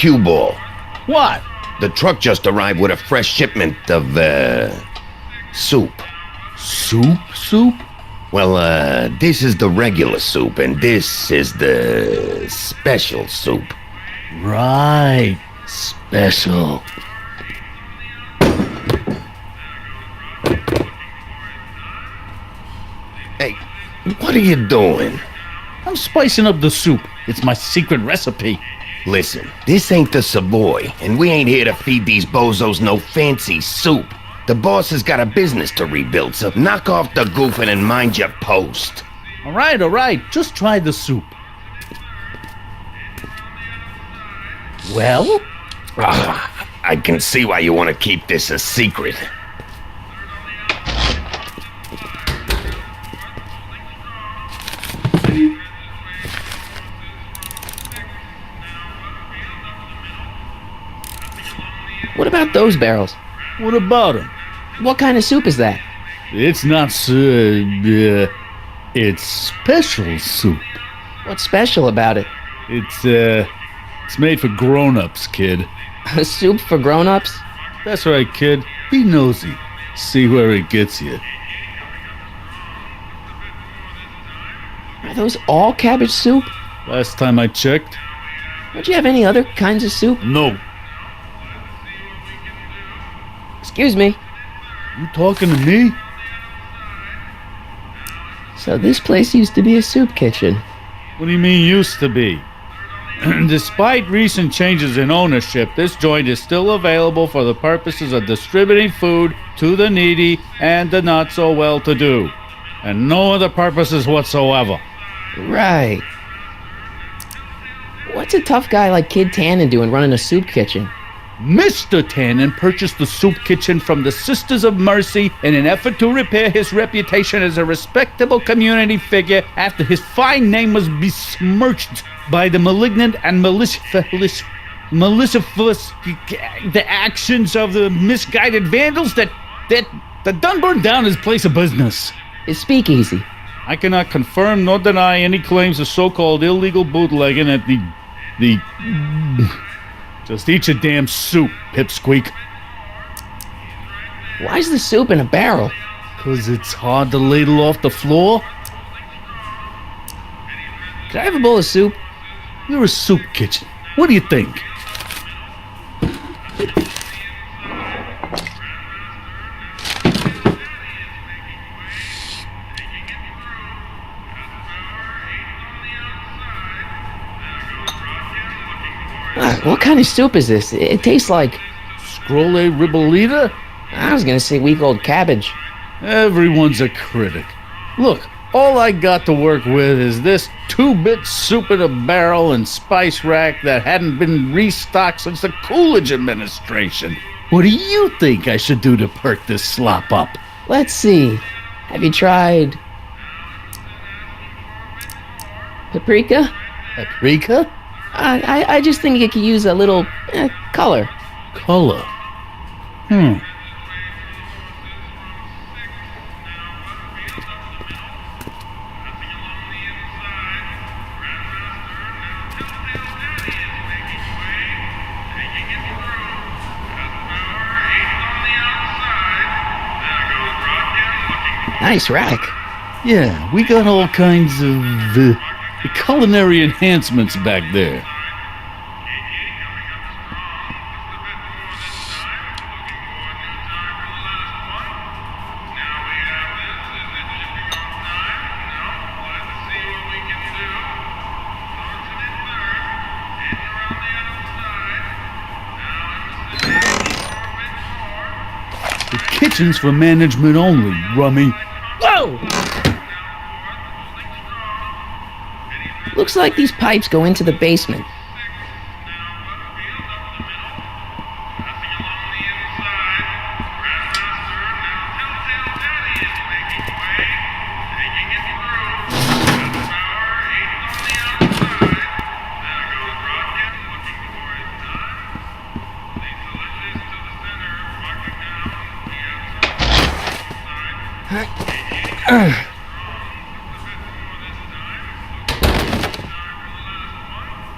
cue ball. What? The truck just arrived with a fresh shipment of, soup. Soup? Well, this is the regular soup, and this is the special soup. Right. Special. Hey, what are you doing? I'm spicing up the soup. It's my secret recipe. Listen, this ain't the Savoy, and we ain't here to feed these bozos no fancy soup. The boss has got a business to rebuild, so knock off the goofing and mind your post. All right. Just try the soup. Well? I can see why you want to keep this a secret. What about those barrels? What about them? What kind of soup is that? It's not it's special soup. What's special about it? It's made for grown-ups, kid. A soup for grown-ups? That's right, kid. Be nosy. See where it gets you. Are those all cabbage soup? Last time I checked. Don't you have any other kinds of soup? No. Excuse me. You talking to me? So this place used to be a soup kitchen. What do you mean used to be? Despite recent changes in ownership, this joint is still available for the purposes of distributing food to the needy and the not-so-well-to-do. And no other purposes whatsoever. Right. What's a tough guy like Kid Tannen doing running a soup kitchen? Mr. Tannen purchased the soup kitchen from the Sisters of Mercy in an effort to repair his reputation as a respectable community figure after his fine name was besmirched by the malignant and malicious the actions of the misguided vandals that done burned down his place of business. His speakeasy. I cannot confirm nor deny any claims of so-called illegal bootlegging at the Just eat your damn soup, pipsqueak. Why's the soup in a barrel? 'Cause it's hard to ladle off the floor. Could I have a bowl of soup? You're a soup kitchen. What do you think? What kind of soup is this? It tastes like... Scrolle ribolita? I was gonna say week-old cabbage. Everyone's a critic. Look, all I got to work with is this 2-bit soup in a barrel and spice rack that hadn't been restocked since the Coolidge administration. What do you think I should do to perk this slop up? Let's see. Have you tried... paprika? Paprika? I just think it could use a little color. Color? Nice rack. Yeah, we got all kinds of culinary enhancements back there. The kitchen's for management only, rummy. Whoa! Looks like these pipes go into the basement.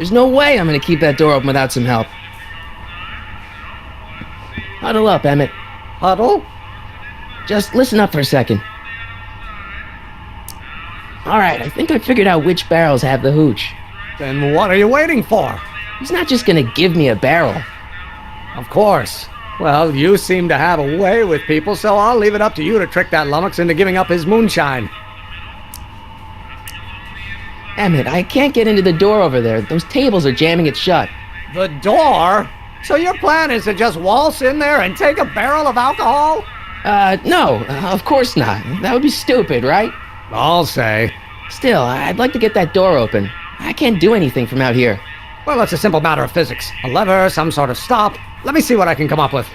There's no way I'm gonna keep that door open without some help. Huddle up, Emmett. Huddle? Just listen up for a second. Alright, I think I figured out which barrels have the hooch. Then what are you waiting for? He's not just gonna give me a barrel. Of course. Well, you seem to have a way with people, so I'll leave it up to you to trick that lummox into giving up his moonshine. Emmett, I can't get into the door over there. Those tables are jamming it shut. The door? So your plan is to just waltz in there and take a barrel of alcohol? No, of course not. That would be stupid, right? I'll say. Still, I'd like to get that door open. I can't do anything from out here. Well, it's a simple matter of physics. A lever, some sort of stop. Let me see what I can come up with.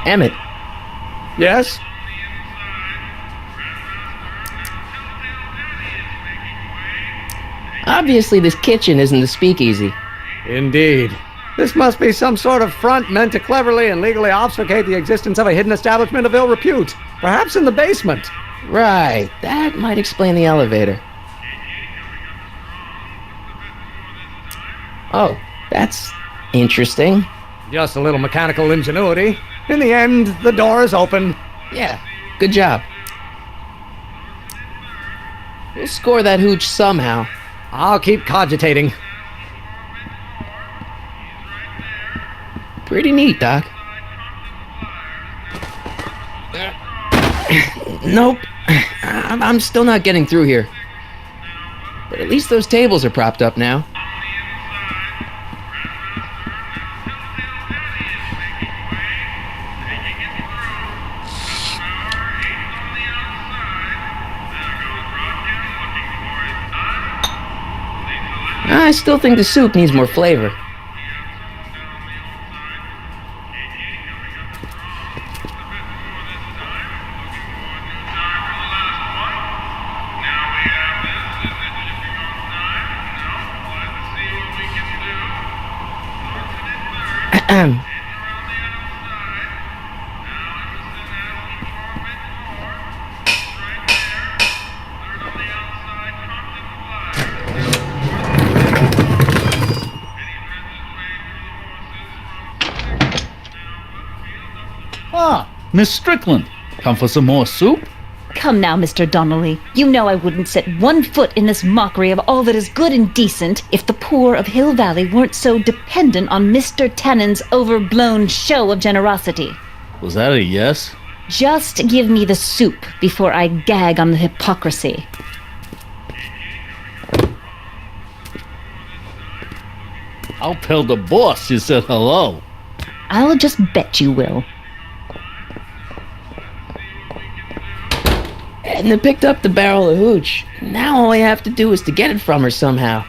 Emmett, Yes? obviously this kitchen isn't the speakeasy. Indeed. This must be some sort of front meant to cleverly and legally obfuscate the existence of a hidden establishment of ill repute. Perhaps in the basement. Right, that might explain the elevator. Oh, that's interesting. Just a little mechanical ingenuity. In the end, the door is open. Yeah, good job. We'll score that hooch somehow. I'll keep cogitating. Pretty neat, Doc. Nope. I'm still not getting through here. But at least those tables are propped up now. I still think the soup needs more flavor. Ah, Miss Strickland. Come for some more soup? Come now, Mr. Donnelly. You know I wouldn't set one foot in this mockery of all that is good and decent if the poor of Hill Valley weren't so dependent on Mr. Tennant's overblown show of generosity. Was that a yes? Just give me the soup before I gag on the hypocrisy. I'll tell the boss you said hello. I'll just bet you will. Edna picked up the barrel of hooch. Now all I have to do is to get it from her somehow.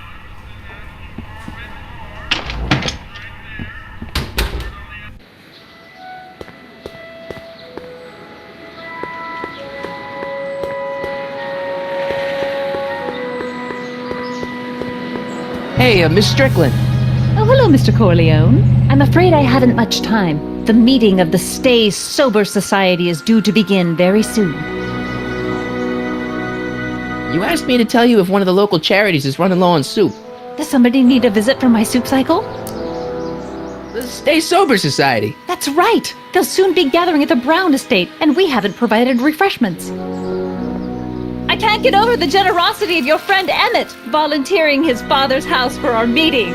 Hey, Miss Strickland. Oh, hello, Mr. Corleone. I'm afraid I haven't much time. The meeting of the Stay Sober Society is due to begin very soon. You asked me to tell you if one of the local charities is running low on soup. Does somebody need a visit from my soup cycle? The Stay Sober Society. That's right. They'll soon be gathering at the Brown Estate, and we haven't provided refreshments. I can't get over the generosity of your friend Emmett volunteering his father's house for our meeting.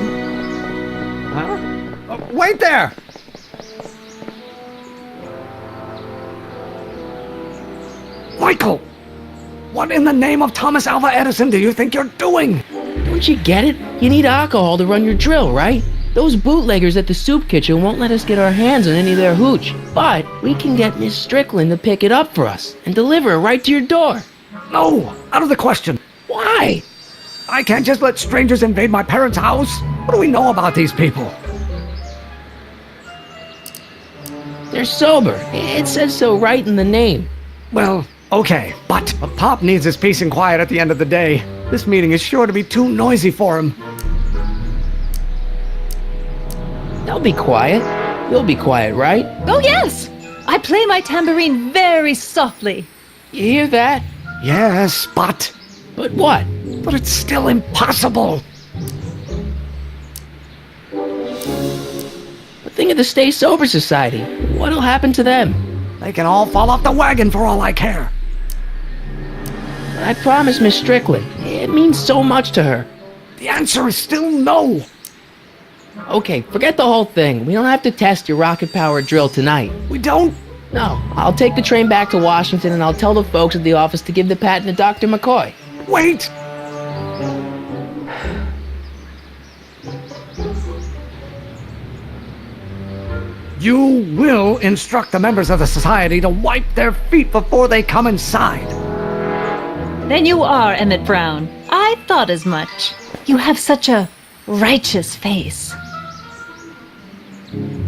Huh? Wait there! Michael! What in the name of Thomas Alva Edison do you think you're doing? Don't you get it? You need alcohol to run your drill, right? Those bootleggers at the soup kitchen won't let us get our hands on any of their hooch. But we can get Miss Strickland to pick it up for us and deliver it right to your door. No, out of the question. Why? I can't just let strangers invade my parents' house. What do we know about these people? They're sober. It says so right in the name. Well, okay, but Pop needs his peace and quiet at the end of the day. This meeting is sure to be too noisy for him. They'll be quiet. You'll be quiet, right? Oh, yes! I play my tambourine very softly. You hear that? Yes, but But what? it's still impossible. But think of the Stay Sober Society. What'll happen to them? They can all fall off the wagon for all I care. I promised Miss Strickland. It means so much to her. The answer is still no. Okay, forget the whole thing. We don't have to test your rocket-powered drill tonight. We don't. No, I'll take the train back to Washington and I'll tell the folks at the office to give the patent to Dr. McCoy. Wait. You will instruct the members of the society to wipe their feet before they come inside. Then you are Emmett Brown. I thought as much. You have such a righteous face.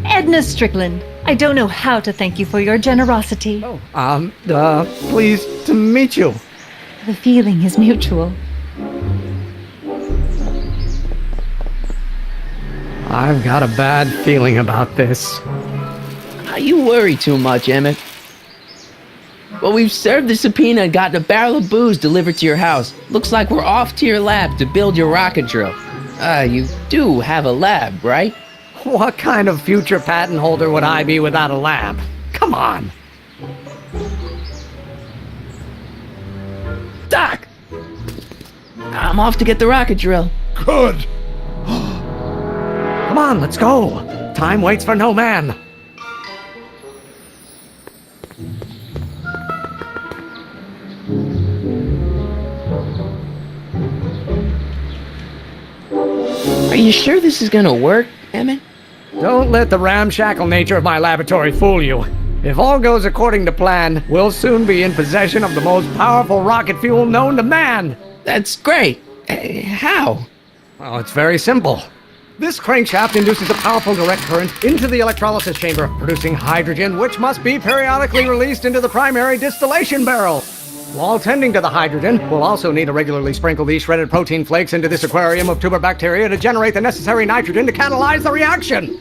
Edna Strickland, I don't know how to thank you for your generosity. Pleased to meet you. The feeling is mutual. I've got a bad feeling about this. You worry too much, Emmett. Well, we've served the subpoena and gotten a barrel of booze delivered to your house. Looks like we're off to your lab to build your rocket drill. You do have a lab, right? What kind of future patent holder would I be without a lab? Come on. Doc! I'm off to get the rocket drill. Good. Come on, let's go. Time waits for no man. Are you sure this is gonna work, Emmett? Don't let the ramshackle nature of my laboratory fool you. If all goes according to plan, we'll soon be in possession of the most powerful rocket fuel known to man. That's great. How? Well, it's very simple. This crankshaft induces a powerful direct current into the electrolysis chamber, producing hydrogen, which must be periodically released into the primary distillation barrel. While tending to the hydrogen, we'll also need to regularly sprinkle these shredded protein flakes into this aquarium of tuber bacteria to generate the necessary nitrogen to catalyze the reaction.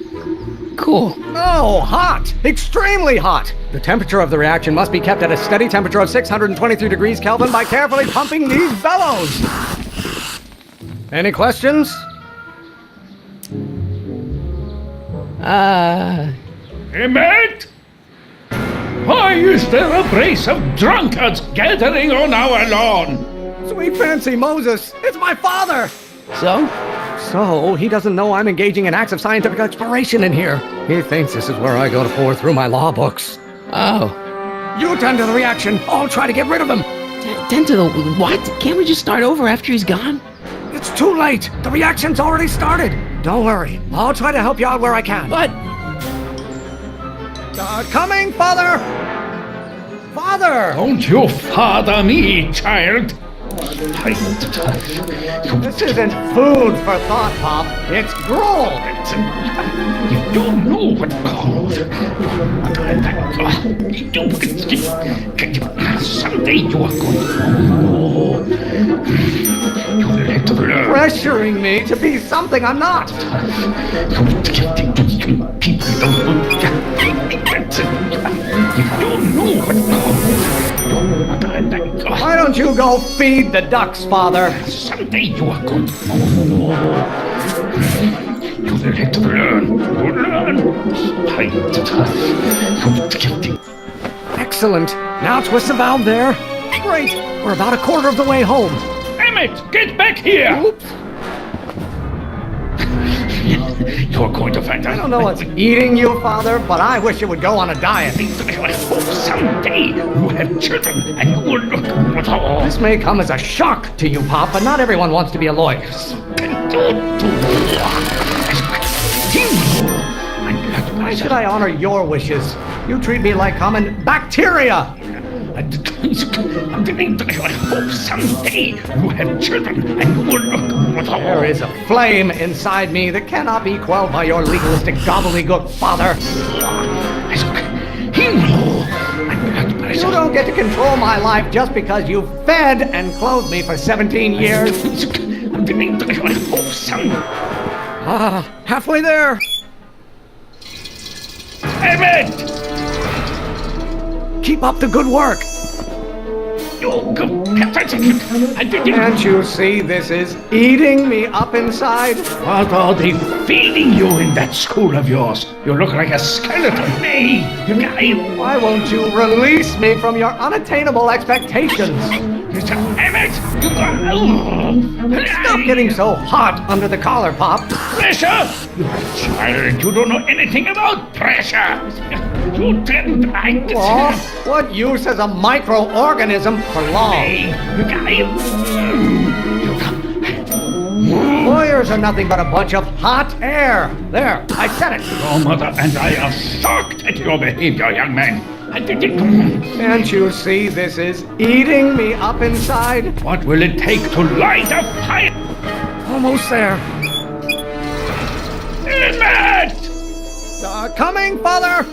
Cool. Oh, hot! Extremely hot! The temperature of the reaction must be kept at a steady temperature of 623 degrees Kelvin by carefully pumping these bellows. Any questions? Emmett? Why is there a brace of drunkards gathering on our lawn? Sweet fancy Moses, it's my father! So? So, he doesn't know I'm engaging in acts of scientific exploration in here. He thinks this is where I go to pour through my law books. Oh. You tend to the reaction. I'll try to get rid of him. Tend to the what? Can't we just start over after he's gone? It's too late. The reaction's already started. Don't worry. I'll try to help you out where I can. But Coming, Father! Father! Don't you father me, child. This isn't food for thought, Pop. It's gruel. You don't know what called. Someday you are going to. You will have to learn. Pressuring me to be something I'm not. People don't. You don't know what called. Why don't you go feed the ducks, Father? Someday you are going to. You will have to learn. Excellent. Now twist the valve there. Great. We're about a quarter of the way home. Emmett, get back here! Oops. You're going to find out. I don't know what's eating you, Father, but I wish you would go on a diet. Someday you have children and you will look at all. This may come as a shock to you, Pop, but not everyone wants to be a lawyer. Why should I honor your wishes? You treat me like common bacteria. Someday you have children and you will look at all. There is a flame inside me that cannot be quelled by your legalistic gobbledygook, Father. You don't get to control my life just because you fed and clothed me for 17 years. Halfway there. Emmett! Keep up the good work. Can't you see this is eating me up inside? What are they feeding you in that school of yours? You look like a skeleton. Hey, you guy. Why won't you release me from your unattainable expectations? Mr. Emmett, you Stop getting so hot under the collar, Pop. Pressure? You child, you don't know anything about pressure. You didn't like Oh, what use has a microorganism for law? You guy. Lawyers are nothing but a bunch of hot air. There, I said it. Your mother and I are shocked at your behavior, young man. Can't you see this is eating me up inside? What will it take to light a fire? Almost there. Emmett! Coming, Father!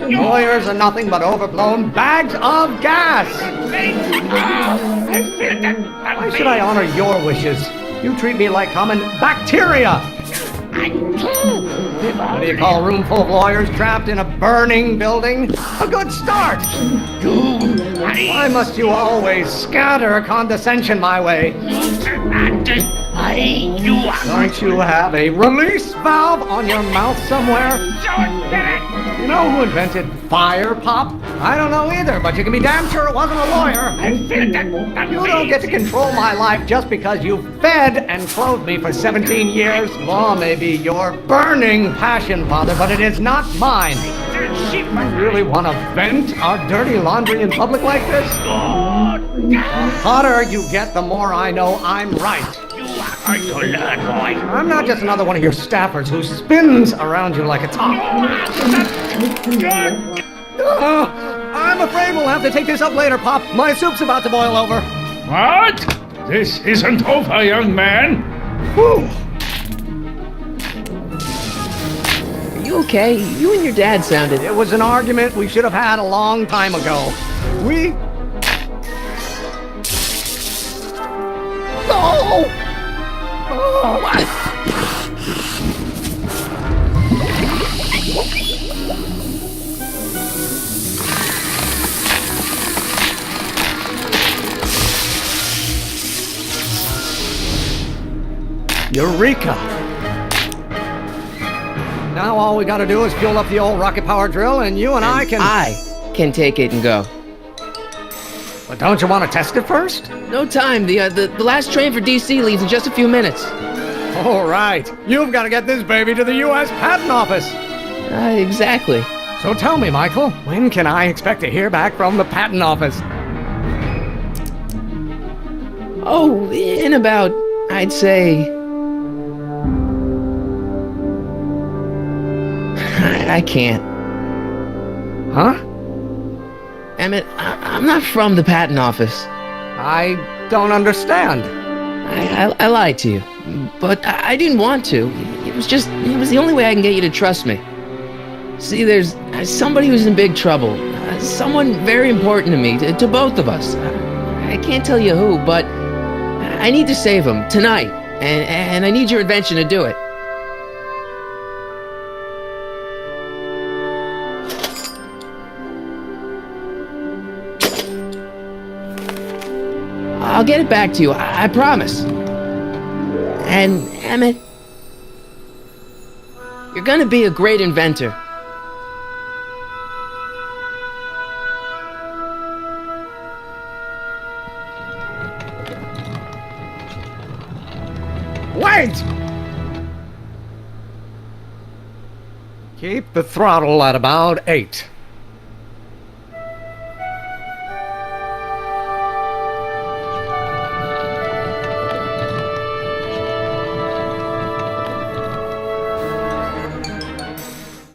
Lawyers are nothing but overblown bags of gas! Why should I honor your wishes? You treat me like common bacteria! What do you call a room full of lawyers trapped in a burning building? A good start! Why must you always scatter condescension my way? Don't you have a release valve on your mouth somewhere? You know who invented fire, Pop? I don't know either, but you can be damn sure it wasn't a lawyer. You don't get to control my life just because you fed and clothed me for 17 years. Law may be your burning passion, Father, but it is not mine. You really want to vent our dirty laundry in public like this? The hotter you get, the more I know I'm right. I'm not just another one of your staffers who spins around you like a top. I'm afraid we'll have to take this up later, Pop. My soup's about to boil over. What? This isn't over, young man. Whew. Are you okay? You and your dad sounded... It was an argument we should have had a long time ago. We... Oh! Eureka! Now all we gotta do is fuel up the old rocket power drill and you and I can take it and go. But don't you want to test it first? No time. The last train for DC leaves in just a few minutes. All right. You've got to get this baby to the U.S. Patent Office. Exactly. So tell me, Michael, when can I expect to hear back from the Patent Office? Oh, in about, I'd say... I can't. Huh? Emmett, I'm not from the patent office. I don't understand. I lied to you, but I didn't want to. It was the only way I can get you to trust me. See, there's somebody who's in big trouble. Someone very important to me, to both of us. I can't tell you who, but I need to save him tonight, and I need your invention to do it. I'll get it back to you, I promise. And, Emmett, you're gonna be a great inventor. Wait! Keep the throttle at about 8.